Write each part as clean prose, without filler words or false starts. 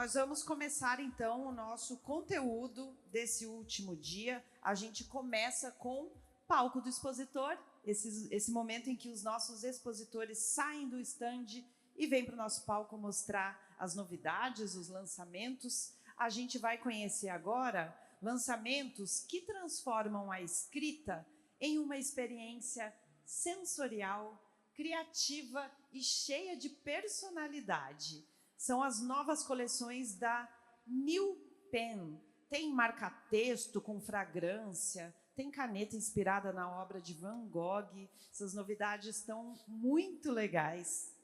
Nós vamos começar, então, o nosso conteúdo desse último dia. A gente começa com palco do expositor, esse momento em que os nossos expositores saem do stand e vêm para o nosso palco mostrar as novidades, os lançamentos. A gente vai conhecer agora lançamentos que transformam a escrita em uma experiência sensorial, criativa e cheia de personalidade. São as novas coleções da New Pen. Tem marca-texto com fragrância, tem caneta inspirada na obra de Van Gogh. Essas novidades estão muito legais.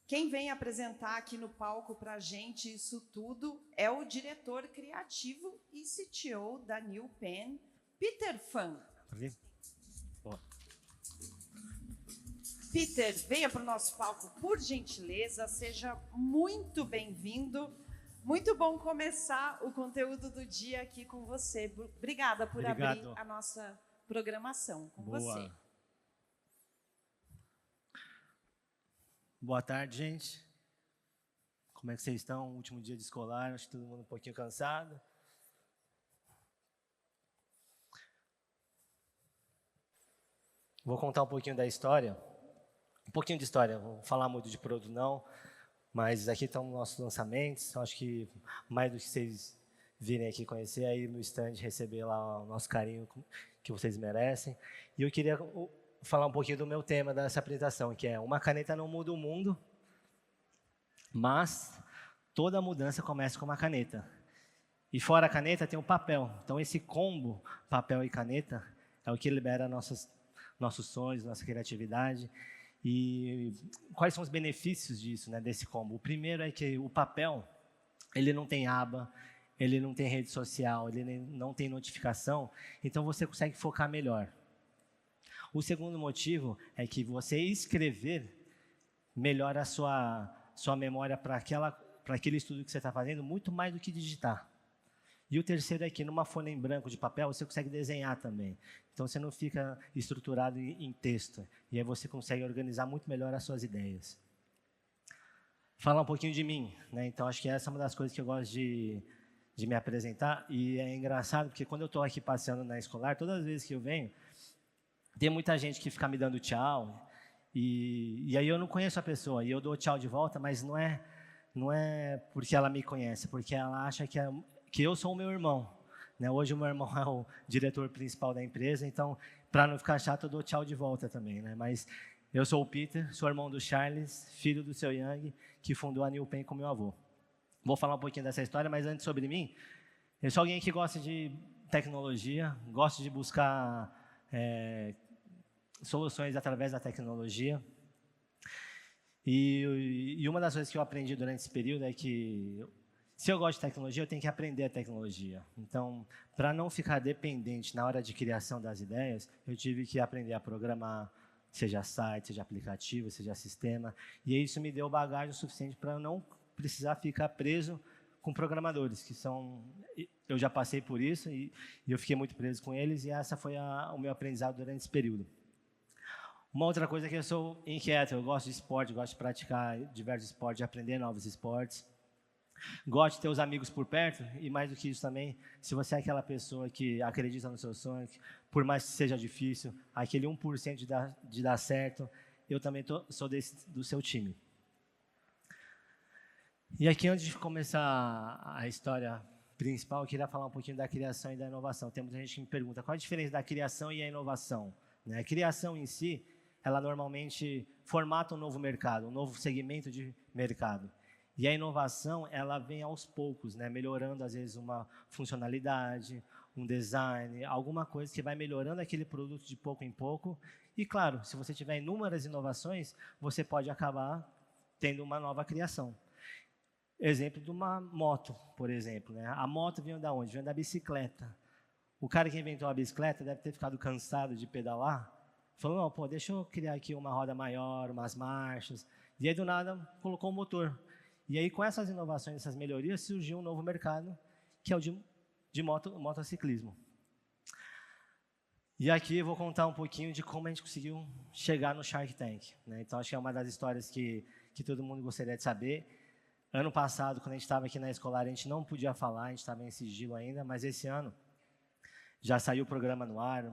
Quem vem apresentar aqui no palco para a gente isso tudo é o diretor criativo e CTO da New Pen, Peter Fan. Peter, venha para o nosso palco, por gentileza, seja muito bem-vindo. Muito bom começar o conteúdo do dia aqui com você. Obrigada por abrir a nossa programação com você. Boa tarde, gente. Como é que vocês estão? Último dia de escolar, acho que todo mundo um pouquinho cansado. Vou contar um pouquinho da história. Um pouquinho de história, não vou falar muito de produto não, mas aqui estão nossos lançamentos. Acho que mais do que vocês virem aqui conhecer, aí no stand receber lá o nosso carinho que vocês merecem. E eu queria falar um pouquinho do meu tema dessa apresentação, que é: uma caneta não muda o mundo, mas toda mudança começa com uma caneta. E fora a caneta tem o papel. Então esse combo, papel e caneta, é o que libera nossos sonhos, nossa criatividade. E quais são os benefícios disso, né, desse combo? O primeiro é que o papel, ele não tem aba, ele não tem rede social, ele não tem notificação, então você consegue focar melhor. O segundo motivo é que você escrever melhora a sua memória para aquele estudo que você está fazendo, muito mais do que digitar. E o terceiro é que numa folha em branco de papel você consegue desenhar também. Então você não fica estruturado em texto. E aí você consegue organizar muito melhor as suas ideias. Falar um pouquinho de mim, né? Então acho que essa é uma das coisas que eu gosto de me apresentar. E é engraçado porque quando eu estou aqui passeando na escolar, todas as vezes que eu venho, tem muita gente que fica me dando tchau. E aí eu não conheço a pessoa. E eu dou tchau de volta, mas não é porque ela me conhece, porque ela acha que eu sou o meu irmão, né? Hoje o meu irmão é o diretor principal da empresa, então, para não ficar chato, eu dou tchau de volta também, né? Mas eu sou o Peter, sou irmão do Charles, filho do seu Yang, que fundou a New Pen com meu avô. Vou falar um pouquinho dessa história, mas antes sobre mim, eu sou alguém que gosta de tecnologia, gosto de buscar soluções através da tecnologia. E uma das coisas que eu aprendi durante esse período é que se eu gosto de tecnologia, eu tenho que aprender a tecnologia. Então, para não ficar dependente na hora de criação das ideias, eu tive que aprender a programar, seja site, seja aplicativo, seja sistema. E isso me deu bagagem o suficiente para eu não precisar ficar preso com programadores, que são... Eu já passei por isso e eu fiquei muito preso com eles, e essa foi o meu aprendizado durante esse período. Uma outra coisa é que eu sou inquieto, eu gosto de esporte, gosto de praticar diversos esportes, de aprender novos esportes. Gosto de ter os amigos por perto, e mais do que isso também, se você é aquela pessoa que acredita no seu sonho, por mais que seja difícil, aquele 1% de dar certo, eu também sou do seu time. E aqui, antes de começar a história principal, eu queria falar um pouquinho da criação e da inovação. Tem muita gente que me pergunta, qual a diferença da criação e a inovação? A criação em si, ela normalmente formata um novo mercado, um novo segmento de mercado. E a inovação, ela vem aos poucos, né? Melhorando, às vezes, uma funcionalidade, um design, alguma coisa que vai melhorando aquele produto de pouco em pouco. E, claro, se você tiver inúmeras inovações, você pode acabar tendo uma nova criação. Exemplo de uma moto, por exemplo, né? A moto veio de onde? Veio da bicicleta. O cara que inventou a bicicleta deve ter ficado cansado de pedalar. Falou, não, pô, deixa eu criar aqui uma roda maior, umas marchas. E aí, do nada, colocou o motor. E aí, com essas inovações, essas melhorias, surgiu um novo mercado, que é o de motociclismo. E aqui eu vou contar um pouquinho de como a gente conseguiu chegar no Shark Tank, né? Então, acho que é uma das histórias que todo mundo gostaria de saber. Ano passado, quando a gente estava aqui na Escolar, a gente não podia falar, a gente estava em sigilo ainda, mas esse ano já saiu o programa no ar,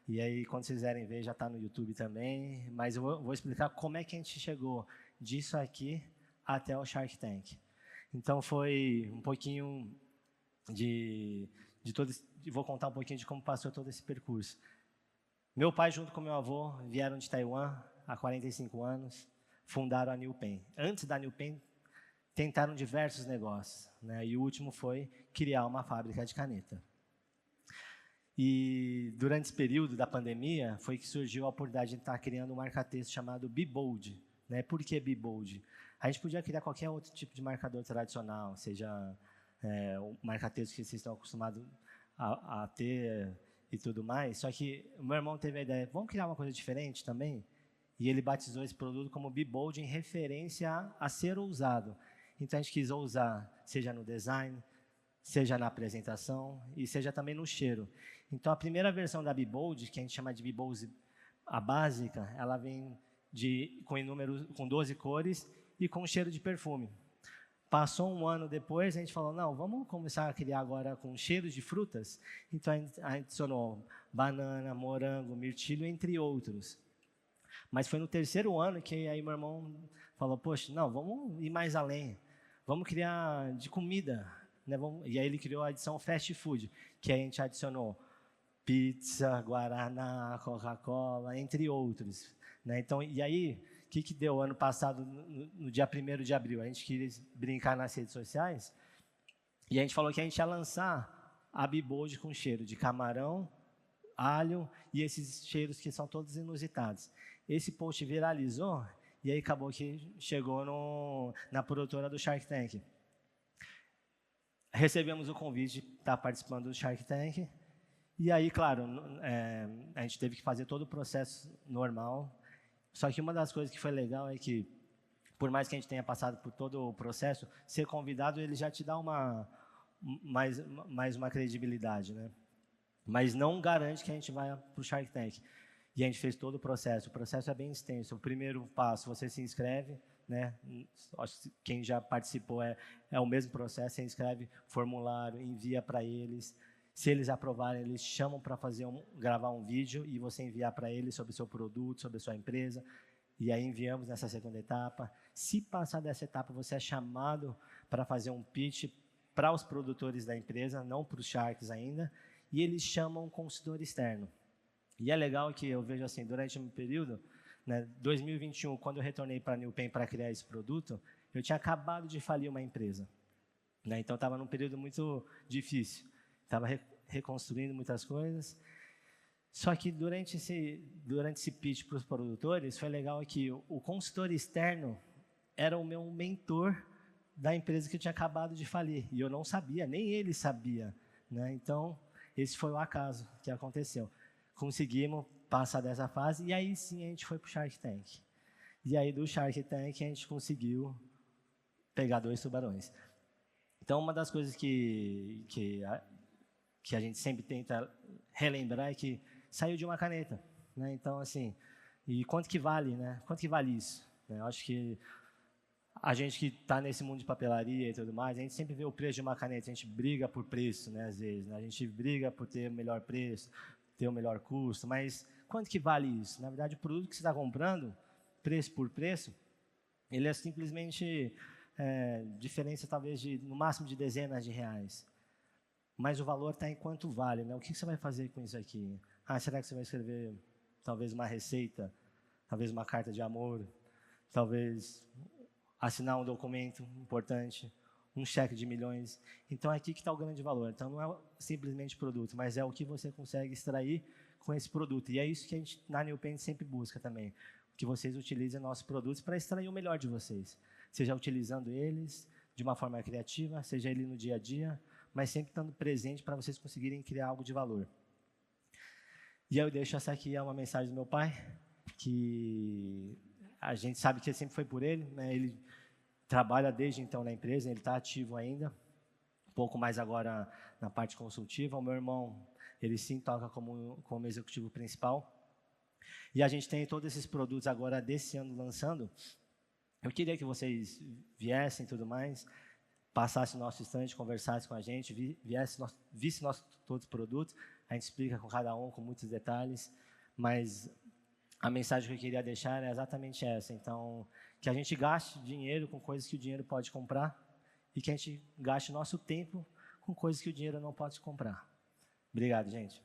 e aí quando vocês quiserem ver já está no YouTube também, mas eu vou explicar como é que a gente chegou disso aqui até o Shark Tank. Então foi um pouquinho vou contar um pouquinho de como passou todo esse percurso. Meu pai junto com meu avô vieram de Taiwan há 45 anos, fundaram a New Pen. Antes da New Pen, tentaram diversos negócios, né? E o último foi criar uma fábrica de caneta. E durante esse período da pandemia, foi que surgiu a oportunidade de estar criando um marca-texto chamado Be Bold. Né? Por que Be Bold? A gente podia criar qualquer outro tipo de marcador tradicional, seja o marca-texto que vocês estão acostumados a ter e tudo mais, só que o meu irmão teve a ideia, vamos criar uma coisa diferente também? E ele batizou esse produto como Be Bold em referência a ser ousado. Então a gente quis ousar, seja no design, seja na apresentação e seja também no cheiro. Então a primeira versão da Be Bold, que a gente chama de Be Bold, a básica, ela vem com 12 cores e com cheiro de perfume. Passou um ano depois, a gente falou, não, vamos começar a criar agora com cheiros de frutas. Então a gente adicionou banana, morango, mirtilo, entre outros. Mas foi no terceiro ano que aí meu irmão falou, poxa, não, vamos ir mais além. Vamos criar de comida. Né? E aí ele criou a edição Fast Food, que aí a gente adicionou pizza, guaraná, Coca-Cola, entre outros. Né? Então, e aí, o que deu ano passado, no dia 1º de abril? A gente quis brincar nas redes sociais e a gente falou que a gente ia lançar a Be Bold com cheiro de camarão, alho e esses cheiros que são todos inusitados. Esse post viralizou e aí acabou que chegou na produtora do Shark Tank. Recebemos o convite de estar participando do Shark Tank. E aí, claro, a gente teve que fazer todo o processo normal. Só que uma das coisas que foi legal é que, por mais que a gente tenha passado por todo o processo, ser convidado, ele já te dá mais uma credibilidade, né? Mas não garante que a gente vai para o Shark Tank. E a gente fez todo o processo. O processo é bem extenso. O primeiro passo, você se inscreve, né? Quem já participou é o mesmo processo. Você inscreve formulário, envia para eles. Se eles aprovarem, eles chamam para gravar um vídeo e você enviar para eles sobre o seu produto, sobre a sua empresa. E aí enviamos nessa segunda etapa. Se passar dessa etapa, você é chamado para fazer um pitch para os produtores da empresa, não para os Sharks ainda, e eles chamam um consultor externo. E é legal que eu vejo assim, durante um período, né, 2021, quando eu retornei para a New Pen para criar esse produto, eu tinha acabado de falir uma empresa. Né, então, estava num período muito difícil. Estava reconstruindo muitas coisas. Só que durante esse pitch para os produtores, foi legal que o consultor externo era o meu mentor da empresa que eu tinha acabado de falir. E eu não sabia, nem ele sabia. Né? Então, esse foi o acaso que aconteceu. Conseguimos passar dessa fase e aí sim a gente foi para o Shark Tank. E aí do Shark Tank a gente conseguiu pegar 2 tubarões. Então, uma das coisas que a gente sempre tenta relembrar é que saiu de uma caneta, né? Então, assim, e quanto que vale, né? Quanto que vale isso? Eu acho que a gente que está nesse mundo de papelaria e tudo mais, a gente sempre vê o preço de uma caneta, a gente briga por preço, né? Às vezes, né? A gente briga por ter o melhor preço, ter o melhor custo, mas quanto que vale isso? Na verdade, o produto que você está comprando, preço por preço, ele é simplesmente diferença talvez no máximo de dezenas de reais. Mas o valor está em quanto vale, né? O que você vai fazer com isso aqui? Será que você vai escrever talvez uma receita, talvez uma carta de amor, talvez assinar um documento importante, um cheque de milhões? Então, é aqui que está o grande valor. Então, não é simplesmente produto, mas é o que você consegue extrair com esse produto. E é isso que a gente, na New Pen, sempre busca também, que vocês utilizem nossos produtos para extrair o melhor de vocês. Seja utilizando eles de uma forma criativa, seja ele no dia a dia, mas sempre estando presente para vocês conseguirem criar algo de valor. E aí eu deixo essa aqui, é uma mensagem do meu pai, que a gente sabe que sempre foi por ele, né? Ele trabalha desde então na empresa, ele está ativo ainda, um pouco mais agora na parte consultiva. O meu irmão, ele sim toca como executivo principal. E a gente tem todos esses produtos agora desse ano lançando, Eu queria que vocês viessem e tudo mais, passassem o nosso stand, conversassem com a gente, vissem todos os produtos, a gente explica com cada um, com muitos detalhes, mas a mensagem que eu queria deixar é exatamente essa. Então, que a gente gaste dinheiro com coisas que o dinheiro pode comprar e que a gente gaste nosso tempo com coisas que o dinheiro não pode comprar. Obrigado, gente.